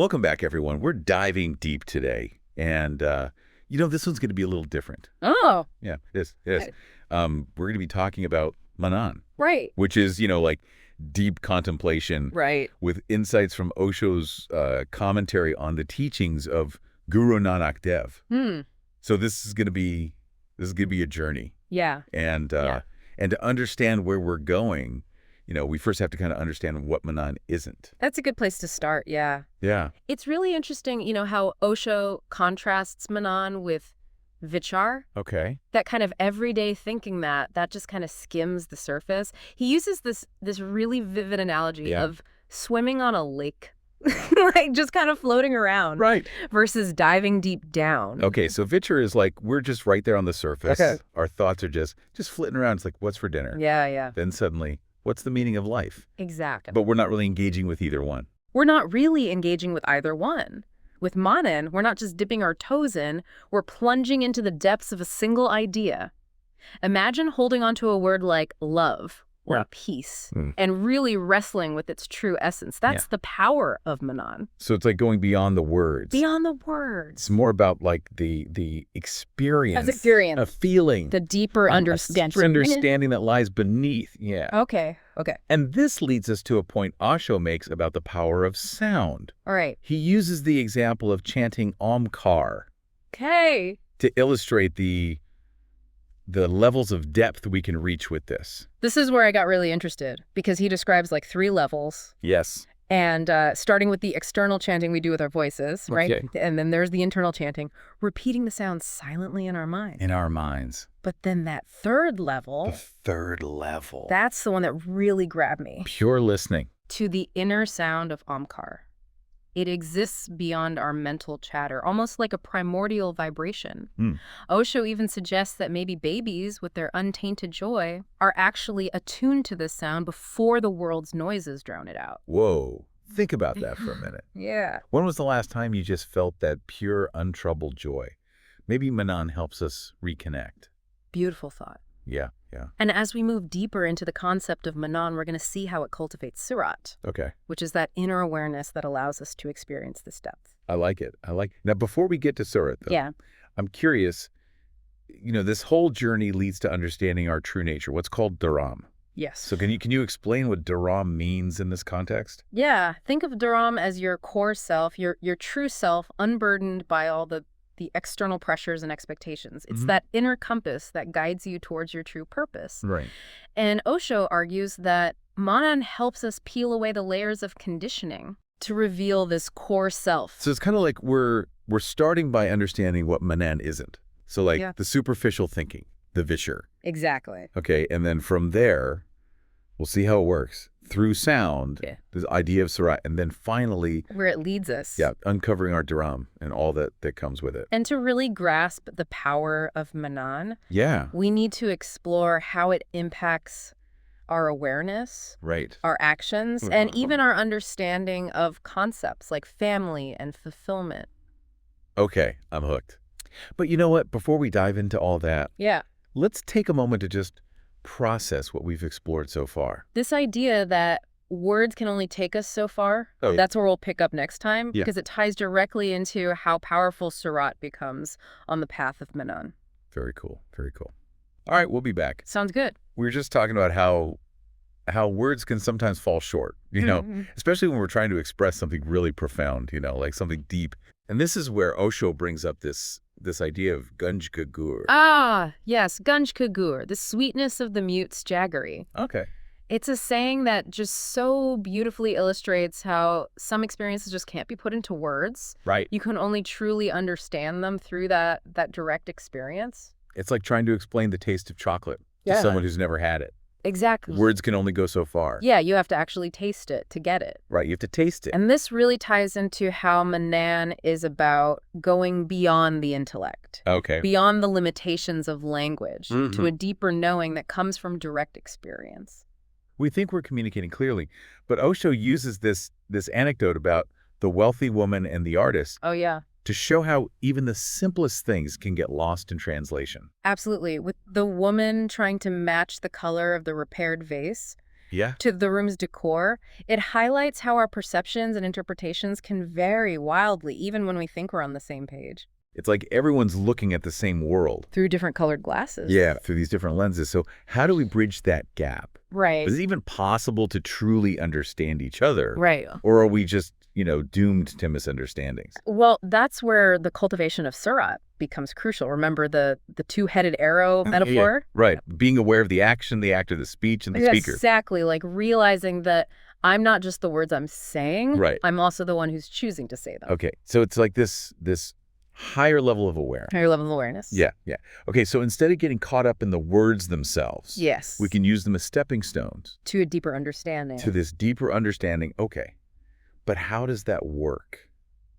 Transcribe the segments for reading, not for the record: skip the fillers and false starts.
Welcome back, everyone. We're diving deep today. And, this one's going to be a little different. Oh. Yeah, it is. It is. We're going to be talking about Manan. Right. Which is, like deep contemplation. Right. With insights from Osho's commentary on the teachings of Guru Nanak Dev. So this is going to be a journey. Yeah. And to understand where we're going, we first have to kind of understand what Manan isn't. That's a good place to start, yeah. Yeah. It's really interesting, how Osho contrasts Manan with vichar. Okay. That kind of everyday thinking that just kind of skims the surface. He uses this really vivid analogy of swimming on a lake. Like just kind of floating around. Right. Versus diving deep down. Okay, so vichar is like we're just right there on the surface. Okay. Our thoughts are just flitting around. It's like, what's for dinner? Yeah, yeah. Then suddenly, what's the meaning of life? Exactly. But we're not really engaging with either one. We're not really engaging with either one. With Manan, we're not just dipping our toes in, we're plunging into the depths of a single idea. Imagine holding onto a word like love or peace and really wrestling with its true essence. That's the power of Manan. So it's like going beyond the words. Beyond the words. It's more about like the experience. Experience. A feeling. The deeper understanding. A understanding that lies beneath. Yeah. Okay. And this leads us to a point Osho makes about the power of sound. All right. He uses the example of chanting Omkar. Okay. To illustrate the levels of depth we can reach with this. This is where I got really interested because he describes like 3 levels. Yes. And starting with the external chanting we do with our voices, right? Okay. And then there's the internal chanting, repeating the sound silently in our minds. In our minds. But then that third level. The third level. That's the one that really grabbed me. Pure listening. To the inner sound of Omkar. It exists beyond our mental chatter, almost like a primordial vibration. Osho even suggests that maybe babies, with their untainted joy, are actually attuned to this sound before the world's noises drown it out. Whoa. Think about that for a minute. Yeah. When was the last time you just felt that pure, untroubled joy? Maybe Manan helps us reconnect. Beautiful thought. Yeah. And as we move deeper into the concept of Manan, we're going to see how it cultivates Surat. Okay. Which is that inner awareness that allows us to experience this depth. I like it. Now, before we get to Surat, though, I'm curious, this whole journey leads to understanding our true nature, what's called dharam. Yes. So can you explain what dharam means in this context? Yeah. Think of dharam as your core self, your true self, unburdened by all the external pressures and expectations. It's that inner compass that guides you towards your true purpose. Right. And Osho argues that Manan helps us peel away the layers of conditioning to reveal this core self. So it's kind of like we're starting by understanding what Manan isn't. So like the superficial thinking, the vichar. Exactly. Okay, and then from there, we'll see how it works. Through sound, this idea of Surat, and then finally... where it leads us. Yeah, uncovering our dharam and all that comes with it. And to really grasp the power of Manan, we need to explore how it impacts our awareness, our actions, and even our understanding of concepts like family and fulfillment. Okay, I'm hooked. But you know what? Before we dive into all that, let's take a moment to just process what we've explored so far. This idea that words can only take us so far, that's where we'll pick up next time, because it ties directly into how powerful Surat becomes on the path of Manan. Very cool. Very cool. All right, we'll be back. Sounds good. We were just talking about how words can sometimes fall short, especially when we're trying to express something really profound, like something deep. And this is where Osho brings up this idea of gunj kagur. Ah, yes, gunj kagur, the sweetness of the mute's jaggery. Okay. It's a saying that just so beautifully illustrates how some experiences just can't be put into words. Right. You can only truly understand them through that direct experience. It's like trying to explain the taste of chocolate to someone who's never had it. Exactly. Words can only go so far. Yeah, you have to actually taste it to get it. Right, you have to taste it. And this really ties into how Manan is about going beyond the intellect. Okay. Beyond the limitations of language to a deeper knowing that comes from direct experience. We think we're communicating clearly, but Osho uses this anecdote about the wealthy woman and the artist. Oh, yeah. To show how even the simplest things can get lost in translation. Absolutely. With the woman trying to match the color of the repaired vase Yeah. to the room's decor, it highlights how our perceptions and interpretations can vary wildly, even when we think we're on the same page. It's like everyone's looking at the same world. Through different colored glasses. Yeah, through these different lenses. So how do we bridge that gap? Right. Is it even possible to truly understand each other? Right. Or are we just, doomed to misunderstandings? Well, that's where the cultivation of surat becomes crucial. Remember the two-headed arrow metaphor? Yeah. Right. Being aware of the action, the act of the speech, and the speaker. Exactly. Like realizing that I'm not just the words I'm saying. Right. I'm also the one who's choosing to say them. Okay. So it's like this higher level of awareness. Higher level of awareness. Yeah. Okay, so instead of getting caught up in the words themselves, Yes. we can use them as stepping stones to a deeper understanding. to this deeper understanding. Okay, but how does that work?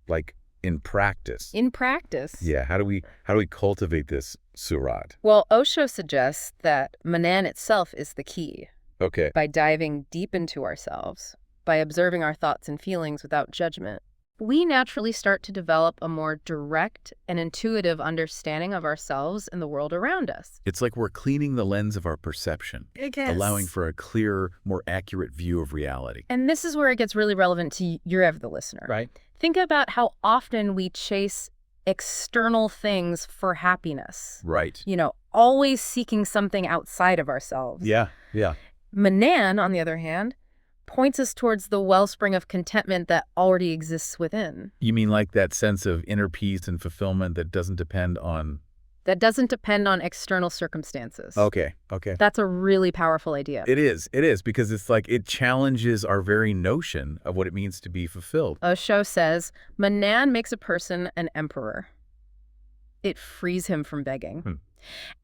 Like in practice? In practice. Yeah, how do we cultivate this surat? Well, Osho suggests that Manan itself is the key. Okay. By diving deep into ourselves, by observing our thoughts and feelings without judgment, we naturally start to develop a more direct and intuitive understanding of ourselves and the world around us. It's like we're cleaning the lens of our perception, allowing for a clearer, more accurate view of reality. And this is where it gets really relevant to you, the listener. Right. Think about how often we chase external things for happiness. Right. Always seeking something outside of ourselves. Yeah. Manan, on the other hand, points us towards the wellspring of contentment that already exists within. You mean like that sense of inner peace and fulfillment that doesn't depend on... That doesn't depend on external circumstances. Okay. That's a really powerful idea. It is, because it's like it challenges our very notion of what it means to be fulfilled. Osho says, Manan makes a person an emperor. It frees him from begging.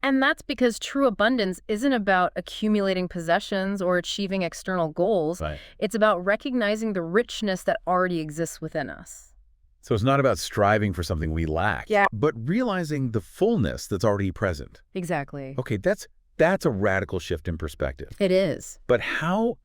And that's because true abundance isn't about accumulating possessions or achieving external goals. Right. It's about recognizing the richness that already exists within us. So it's not about striving for something we lack, but realizing the fullness that's already present. Exactly. Okay, that's a radical shift in perspective. It is. But how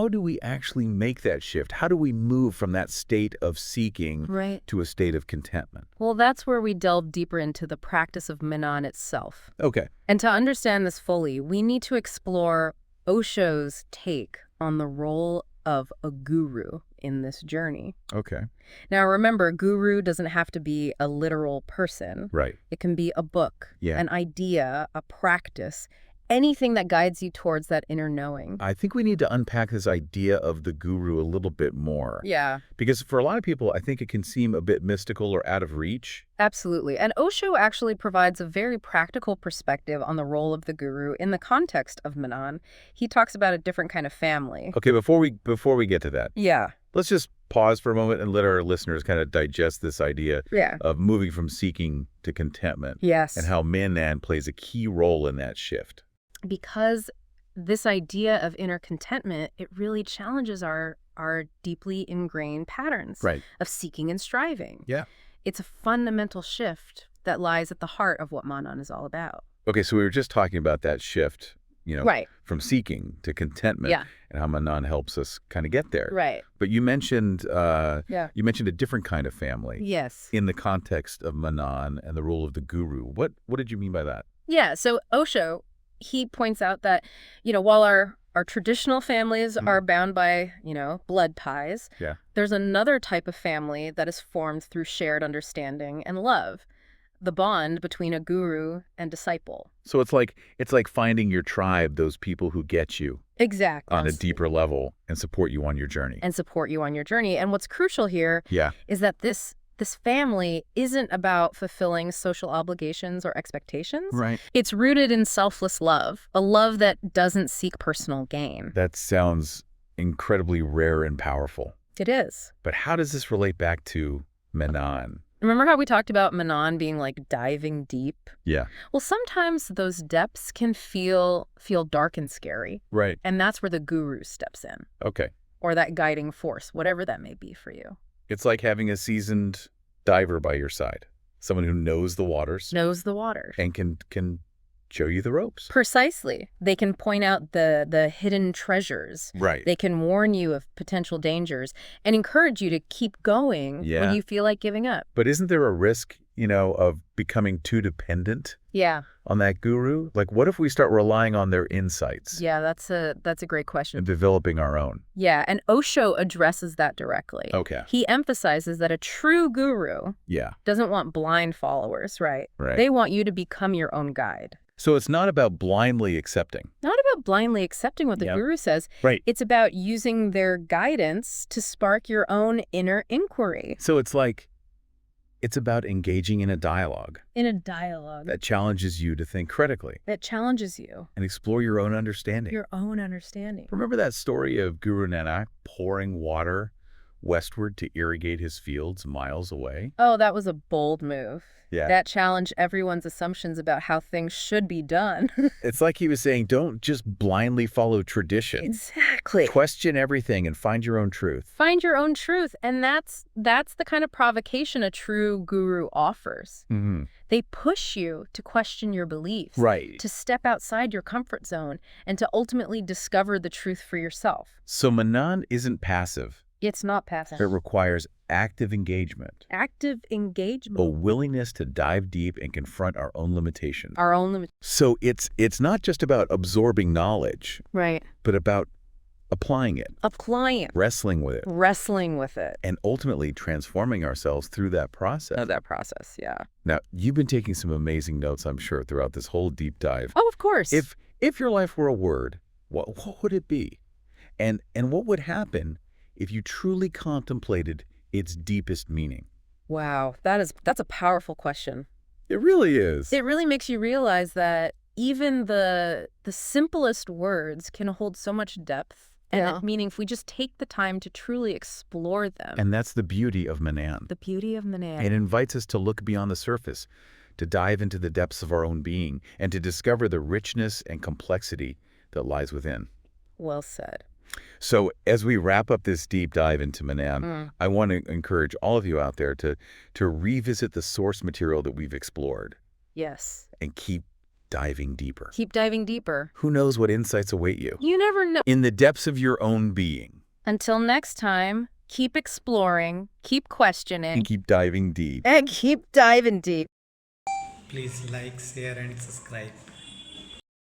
do we actually make that shift? How do we move from that state of seeking to a state of contentment? Well, that's where we delve deeper into the practice of Manan itself. Okay. And to understand this fully, we need to explore Osho's take on the role of a guru in this journey. Okay. Now, remember, guru doesn't have to be a literal person. Right. It can be a book, Yeah. an idea, a practice, anything that guides you towards that inner knowing. I think we need to unpack this idea of the guru a little bit more. Yeah. Because for a lot of people, I think it can seem a bit mystical or out of reach. Absolutely. And Osho actually provides a very practical perspective on the role of the guru in the context of Manan. He talks about a different kind of family. Okay, before we get to that, Yeah. let's just pause for a moment and let our listeners kind of digest this idea of moving from seeking to contentment. Yes. And how Manan plays a key role in that shift. Because this idea of inner contentment, it really challenges our deeply ingrained patterns of seeking and striving. Yeah. It's a fundamental shift that lies at the heart of what Manan is all about. Okay, so we were just talking about that shift, from seeking to contentment and how Manan helps us kind of get there. Right. But you mentioned a different kind of family. Yes. In the context of Manan and the role of the guru. What did you mean by that? Yeah, so Osho, he points out that, while our traditional families are bound by, blood ties, there's another type of family that is formed through shared understanding and love, the bond between a guru and disciple. So it's like finding your tribe, those people who get you exactly on a deeper level and support you on your journey. And what's crucial here is that this family isn't about fulfilling social obligations or expectations. Right. It's rooted in selfless love, a love that doesn't seek personal gain. That sounds incredibly rare and powerful. It is. But how does this relate back to Manan? Remember how we talked about Manan being like diving deep? Yeah. Well, sometimes those depths can feel dark and scary. Right. And that's where the guru steps in. Okay. Or that guiding force, whatever that may be for you. It's like having a seasoned diver by your side, someone who knows the waters. And can show you the ropes. Precisely. They can point out the hidden treasures. Right. They can warn you of potential dangers and encourage you to keep going when you feel like giving up. But isn't there a risk of becoming too dependent Yeah. on that guru? Like, what if we start relying on their insights Yeah, that's a great question. and developing our own? Yeah, and Osho addresses that directly. Okay. He emphasizes that a true guru Yeah. doesn't want blind followers, right? Right. They want you to become your own guide. So it's not about blindly accepting. Not about blindly accepting what the Yep. guru says. Right. It's about using their guidance to spark your own inner inquiry. So it's about engaging in a dialogue In a dialogue that challenges you to think critically that challenges you, and explore your own understanding. your own understanding. Remember that story of Guru Nanak pouring water westward to irrigate his fields miles away? Oh, that was a bold move. Yeah. That challenged everyone's assumptions about how things should be done. It's like he was saying, don't just blindly follow tradition. Exactly. Question everything and find your own truth. Find your own truth, and that's the kind of provocation a true guru offers. Mm-hmm. They push you to question your beliefs, Right. to step outside your comfort zone, and to ultimately discover the truth for yourself. So Manan isn't passive. It's not passive. It requires active engagement, Active engagement. a willingness to dive deep and confront our own limitations. Our own limit. So it's not just about absorbing knowledge, Right. but about applying it, Applying it. wrestling with it, Wrestling with it. and ultimately transforming ourselves through that process. Of that process, yeah. Now, you've been taking some amazing notes, I'm sure, throughout this whole deep dive. Oh, of course. If your life were a word, what would it be? And what would happen if you truly contemplated its deepest meaning? Wow, that's a powerful question. It really is. It really makes you realize that even the simplest words can hold so much depth and meaning if we just take the time to truly explore them. And that's the beauty of Manan. The beauty of Manan. It invites us to look beyond the surface, to dive into the depths of our own being, and to discover the richness and complexity that lies within. Well said. So as we wrap up this deep dive into Manan, I want to encourage all of you out there to revisit the source material that we've explored Yes. and keep diving deeper. Keep diving deeper. Who knows what insights await you You never know. in the depths of your own being. Until next time, keep exploring, keep questioning, And keep diving deep. and keep diving deep. Please like, share and subscribe.